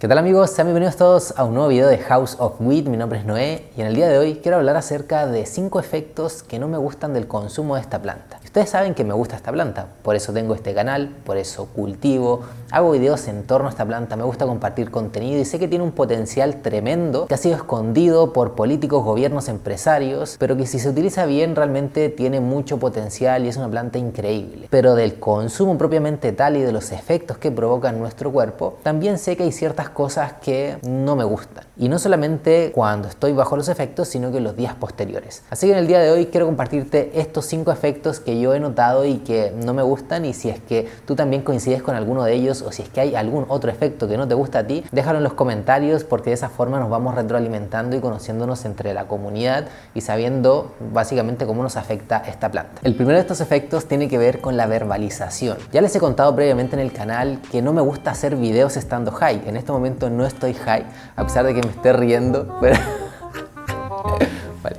¿Qué tal amigos? Sean bienvenidos todos a un nuevo video de House of Weed. Mi nombre es Noé y en el día de hoy quiero hablar acerca de 5 efectos que no me gustan del consumo de esta planta. Ustedes saben que me gusta esta planta, por eso tengo este canal, por eso cultivo, hago videos en torno a esta planta, me gusta compartir contenido y sé que tiene un potencial tremendo que ha sido escondido por políticos, gobiernos, empresarios, pero que si se utiliza bien realmente tiene mucho potencial y es una planta increíble. Pero del consumo propiamente tal y de los efectos que provoca en nuestro cuerpo, también sé que hay ciertas cosas que no me gustan. Y no solamente cuando estoy bajo los efectos, sino que en los días posteriores. Así que en el día de hoy quiero compartirte estos 5 efectos que yo he notado y que no me gustan, y si es que tú también coincides con alguno de ellos o si es que hay algún otro efecto que no te gusta a ti, déjalo en los comentarios, porque de esa forma nos vamos retroalimentando y conociéndonos entre la comunidad y sabiendo básicamente cómo nos afecta esta planta. El primero de estos efectos tiene que ver con la verbalización. Ya les he contado previamente en el canal que no me gusta hacer videos estando high. En este momento no estoy high, a pesar de que me esté riendo, pero... Vale.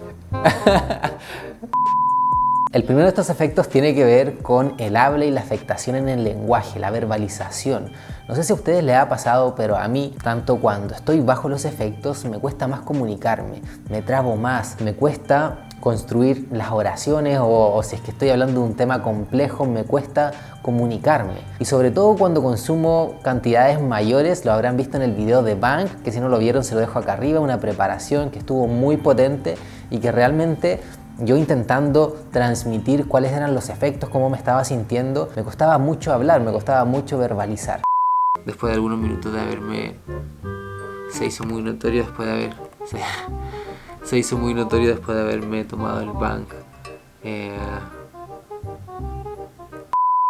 El primero de estos efectos tiene que ver con el habla y la afectación en el lenguaje, la verbalización. No sé si a ustedes les ha pasado, pero a mí, tanto cuando estoy bajo los efectos, me cuesta más comunicarme, me trabo más, me cuesta construir las oraciones o si es que estoy hablando de un tema complejo, me cuesta comunicarme. Y sobre todo cuando consumo cantidades mayores, lo habrán visto en el video de Bank, que si no lo vieron se lo dejo acá arriba, una preparación que estuvo muy potente y que realmente... yo intentando transmitir cuáles eran los efectos, cómo me estaba sintiendo, me costaba mucho hablar, me costaba mucho verbalizar. Después de algunos minutos de haberme... Se hizo muy notorio después de haberme tomado el Bank.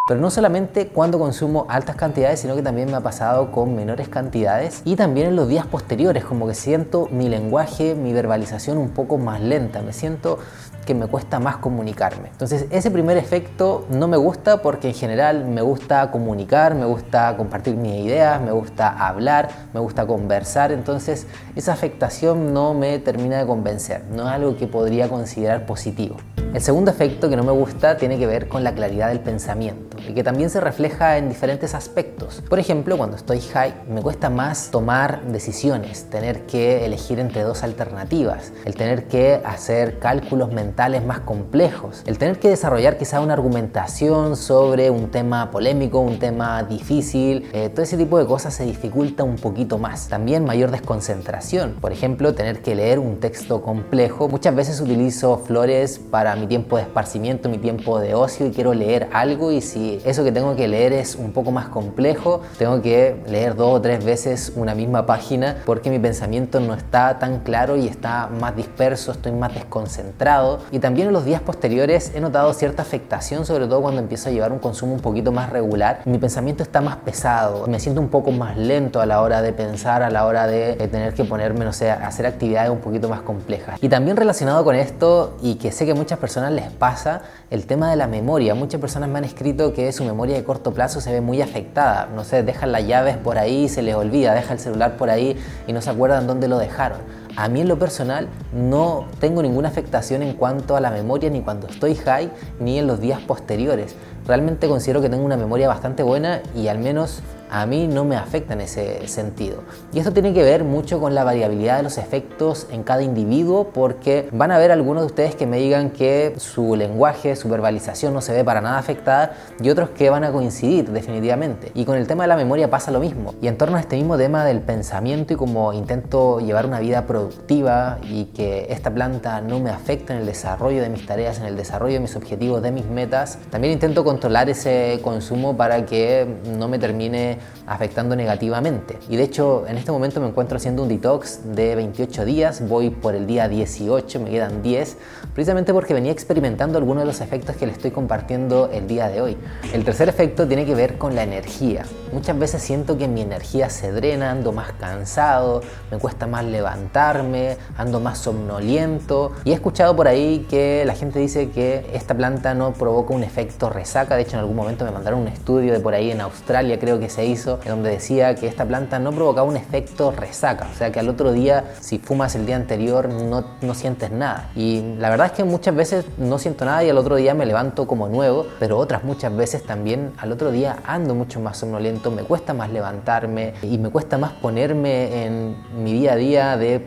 Pero no solamente cuando consumo altas cantidades, sino que también me ha pasado con menores cantidades y también en los días posteriores, como que siento mi lenguaje, mi verbalización un poco más lenta, me siento que me cuesta más comunicarme. Entonces ese primer efecto no me gusta porque en general me gusta comunicar, me gusta compartir mis ideas, me gusta hablar, me gusta conversar, entonces esa afectación no me termina de convencer, no es algo que podría considerar positivo. El segundo efecto que no me gusta tiene que ver con la claridad del pensamiento y que también se refleja en diferentes aspectos. Por ejemplo, cuando estoy high me cuesta más tomar decisiones, tener que elegir entre dos alternativas, el tener que hacer cálculos mentales más complejos, el tener que desarrollar quizá una argumentación sobre un tema polémico, un tema difícil, todo ese tipo de cosas se dificulta un poquito más. También mayor desconcentración, por ejemplo, tener que leer un texto complejo. Muchas veces utilizo Flores para mi tiempo de esparcimiento, mi tiempo de ocio y quiero leer algo, y si eso que tengo que leer es un poco más complejo, tengo que leer 2 o 3 veces una misma página porque mi pensamiento no está tan claro y está más disperso, estoy más desconcentrado. Y también en los días posteriores he notado cierta afectación, sobre todo cuando empiezo a llevar un consumo un poquito más regular. Mi pensamiento está más pesado, me siento un poco más lento a la hora de pensar, a la hora de tener que ponerme, no sé, a hacer actividades un poquito más complejas. Y también relacionado con esto, y que sé que a muchas personas les pasa, el tema de la memoria. Muchas personas me han escrito que su memoria de corto plazo se ve muy afectada. No sé, dejan las llaves por ahí y se les olvida, deja el celular por ahí y no se acuerdan dónde lo dejaron. A mí en lo personal no tengo ninguna afectación en cuanto a la memoria, ni cuando estoy high, ni en los días posteriores. Realmente considero que tengo una memoria bastante buena y al menos a mí no me afecta en ese sentido. Y esto tiene que ver mucho con la variabilidad de los efectos en cada individuo, porque van a haber algunos de ustedes que me digan que su lenguaje, su verbalización no se ve para nada afectada, y otros que van a coincidir definitivamente. Y con el tema de la memoria pasa lo mismo. Y en torno a este mismo tema del pensamiento, y como intento llevar una vida productiva y que esta planta no me afecte en el desarrollo de mis tareas, en el desarrollo de mis objetivos, de mis metas, también intento controlar ese consumo para que no me termine afectando negativamente. Y de hecho en este momento me encuentro haciendo un detox de 28 días, voy por el día 18, me quedan 10, precisamente porque venía experimentando algunos de los efectos que les estoy compartiendo el día de hoy. El tercer efecto tiene que ver con la energía. Muchas veces siento que mi energía se drena, ando más cansado, me cuesta más levantarme, ando más somnoliento. Y he escuchado por ahí que la gente dice que esta planta no provoca un efecto resaca. De hecho, en algún momento me mandaron un estudio de por ahí en Australia, creo que se hizo, en donde decía que esta planta no provocaba un efecto resaca. O sea que al otro día, si fumas el día anterior, no sientes nada. Y la verdad es que muchas veces no siento nada y al otro día me levanto como nuevo, pero otras muchas veces también al otro día ando mucho más somnoliento, me cuesta más levantarme y me cuesta más ponerme en mi día a día de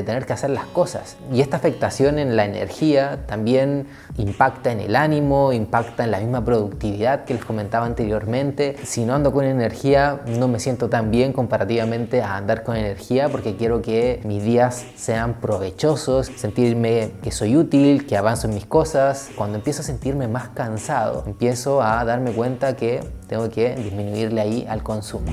tener que hacer las cosas. Y esta afectación en la energía también impacta en el ánimo, impacta en la misma productividad que les comentaba anteriormente. Si no ando con energía, no me siento tan bien comparativamente a andar con energía, porque quiero que mis días sean provechosos, sentirme que soy útil, que avanzo en mis cosas. Cuando empiezo a sentirme más cansado, empiezo a darme cuenta que tengo que disminuirle ahí al consumo.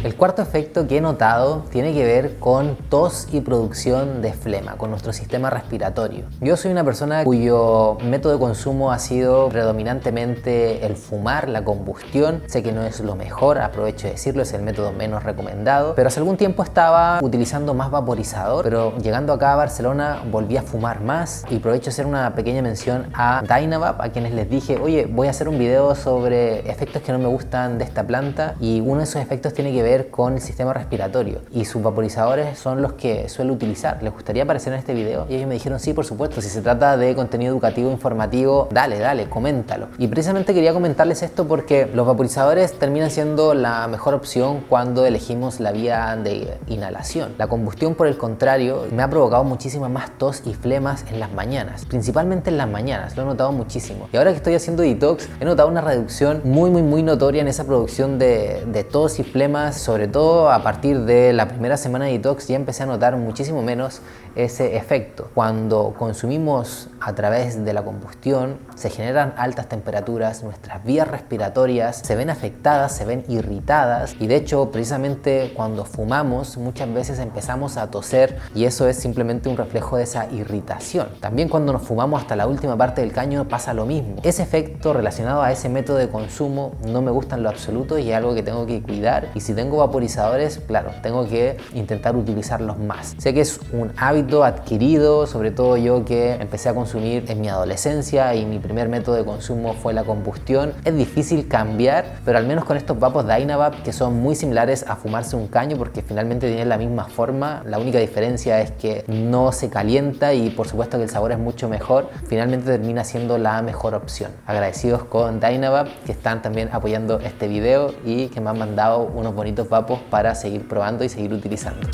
El cuarto efecto que he notado tiene que ver con tos y producción de flema, con nuestro sistema respiratorio. Yo soy una persona cuyo método de consumo ha sido predominantemente el fumar, la combustión. Sé que no es lo mejor, aprovecho de decirlo, es el método menos recomendado, pero hace algún tiempo estaba utilizando más vaporizador, pero llegando acá a Barcelona volví a fumar más y aprovecho de hacer una pequeña mención a Dynavap, a quienes les dije, oye, voy a hacer un video sobre efectos que no me gustan de esta planta, y uno de esos efectos tiene que ver con el sistema respiratorio y sus vaporizadores son los que suelo utilizar. ¿Les gustaría aparecer en este video? Y ellos me dijeron sí, por supuesto, si se trata de contenido educativo, informativo, dale, coméntalo. Y precisamente quería comentarles esto porque los vaporizadores terminan siendo la mejor opción cuando elegimos la vía de inhalación. La combustión, por el contrario, me ha provocado muchísima más tos y flemas en las mañanas, principalmente en las mañanas, lo he notado muchísimo. Y ahora que estoy haciendo detox, he notado una reducción muy notoria en esa producción de tos y flemas. Sobre todo a partir de la primera semana de detox ya empecé a notar muchísimo menos ese efecto. Cuando consumimos a través de la combustión se generan altas temperaturas, nuestras vías respiratorias se ven afectadas, se ven irritadas, y de hecho precisamente cuando fumamos muchas veces empezamos a toser y eso es simplemente un reflejo de esa irritación. También cuando nos fumamos hasta la última parte del caño pasa lo mismo. Ese efecto relacionado a ese método de consumo no me gusta en lo absoluto y es algo que tengo que cuidar, y si tengo vaporizadores, claro, tengo que intentar utilizarlos más. Sé que es un hábito adquirido, sobre todo yo que empecé a consumir en mi adolescencia y mi primer método de consumo fue la combustión. Es difícil cambiar, pero al menos con estos vapos Dynavap, que son muy similares a fumarse un caño porque finalmente tienen la misma forma, la única diferencia es que no se calienta y por supuesto que el sabor es mucho mejor, finalmente termina siendo la mejor opción. Agradecidos con Dynavap que están también apoyando este video y que me han mandado unos bonitos vapos para seguir probando y seguir utilizando.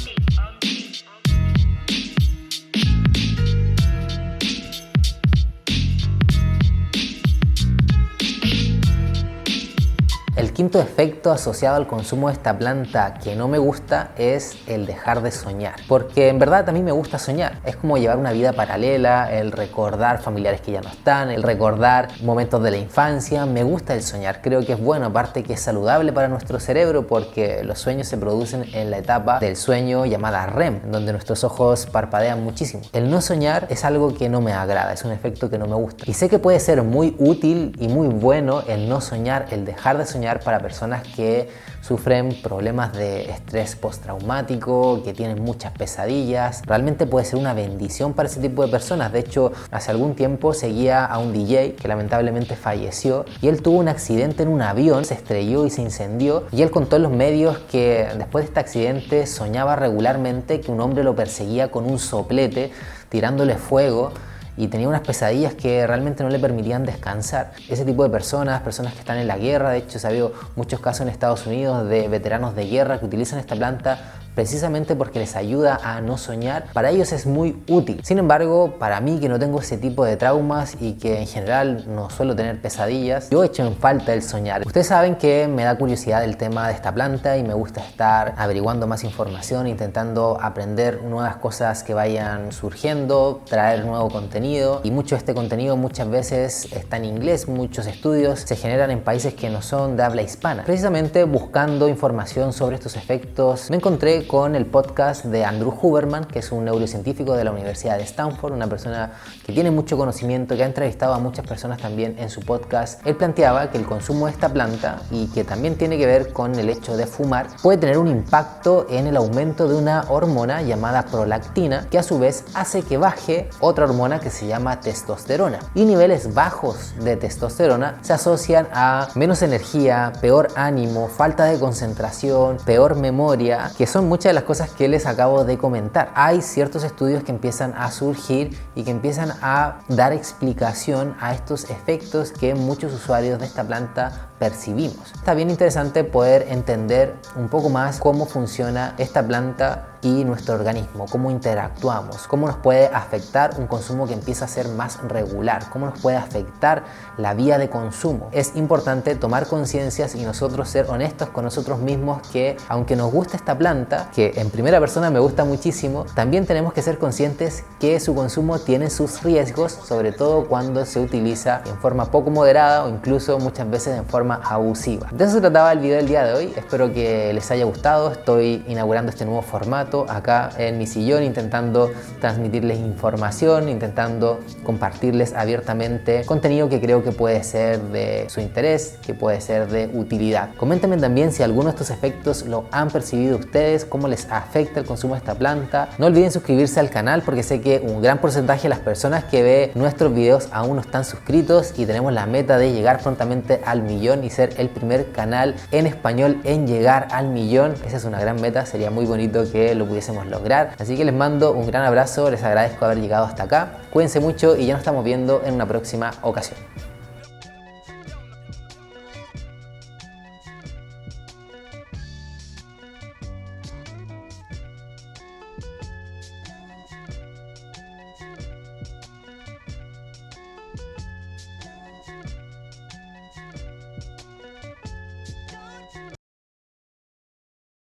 El quinto efecto asociado al consumo de esta planta que no me gusta es el dejar de soñar, porque en verdad a mí me gusta soñar. Es como llevar una vida paralela, el recordar familiares que ya no están, el recordar momentos de la infancia. Me gusta el soñar, creo que es bueno, aparte que es saludable para nuestro cerebro porque los sueños se producen en la etapa del sueño llamada REM, donde nuestros ojos parpadean muchísimo. El no soñar es algo que no me agrada, es un efecto que no me gusta. Y sé que puede ser muy útil y muy bueno el no soñar, el dejar de soñar para personas que sufren problemas de estrés postraumático, que tienen muchas pesadillas. Realmente puede ser una bendición para ese tipo de personas. De hecho, hace algún tiempo seguía a un DJ que lamentablemente falleció y él tuvo un accidente en un avión, se estrelló y se incendió, y él contó en los medios que después de este accidente soñaba regularmente que un hombre lo perseguía con un soplete tirándole fuego, y tenía unas pesadillas que realmente no le permitían descansar. Ese tipo de personas que están en la guerra, de hecho se ha habido muchos casos en Estados Unidos de veteranos de guerra que utilizan esta planta precisamente porque les ayuda a no soñar. Para ellos es muy útil. Sin embargo, para mí que no tengo ese tipo de traumas y que en general no suelo tener pesadillas, yo echo en falta el soñar. Ustedes saben que me da curiosidad el tema de esta planta y me gusta estar averiguando más información, intentando aprender nuevas cosas que vayan surgiendo, traer nuevo contenido, y mucho de este contenido muchas veces está en inglés. Muchos estudios se generan en países que no son de habla hispana. Precisamente buscando información sobre estos efectos me encontré con el podcast de Andrew Huberman, que es un neurocientífico de la Universidad de Stanford, una persona que tiene mucho conocimiento, que ha entrevistado a muchas personas también en su podcast. Él planteaba que el consumo de esta planta, y que también tiene que ver con el hecho de fumar, puede tener un impacto en el aumento de una hormona llamada prolactina, que a su vez hace que baje otra hormona que se llama testosterona. Y niveles bajos de testosterona se asocian a menos energía, peor ánimo, falta de concentración, peor memoria, que son muchas de las cosas que les acabo de comentar. Hay ciertos estudios que empiezan a surgir y que empiezan a dar explicación a estos efectos que muchos usuarios de esta planta percibimos. Está bien interesante poder entender un poco más cómo funciona esta planta y nuestro organismo, cómo interactuamos, cómo nos puede afectar un consumo que empieza a ser más regular, cómo nos puede afectar la vía de consumo. Es importante tomar conciencias y nosotros ser honestos con nosotros mismos que, aunque nos gusta esta planta, que en primera persona me gusta muchísimo, también tenemos que ser conscientes que su consumo tiene sus riesgos, sobre todo cuando se utiliza en forma poco moderada o incluso muchas veces en forma abusiva. De eso se trataba el video del día de hoy. Espero que les haya gustado. Estoy inaugurando este nuevo formato acá en mi sillón, intentando transmitirles información, intentando compartirles abiertamente contenido que creo que puede ser de su interés, que puede ser de utilidad. Coméntenme también si alguno de estos efectos lo han percibido ustedes, cómo les afecta el consumo de esta planta. No olviden suscribirse al canal porque sé que un gran porcentaje de las personas que ve nuestros videos aún no están suscritos y tenemos la meta de llegar prontamente al millón y ser el primer canal en español en llegar al millón. Esa es una gran meta, sería muy bonito que lo pudiésemos lograr. Así que les mando un gran abrazo, les agradezco haber llegado hasta acá. Cuídense mucho y ya nos estamos viendo en una próxima ocasión.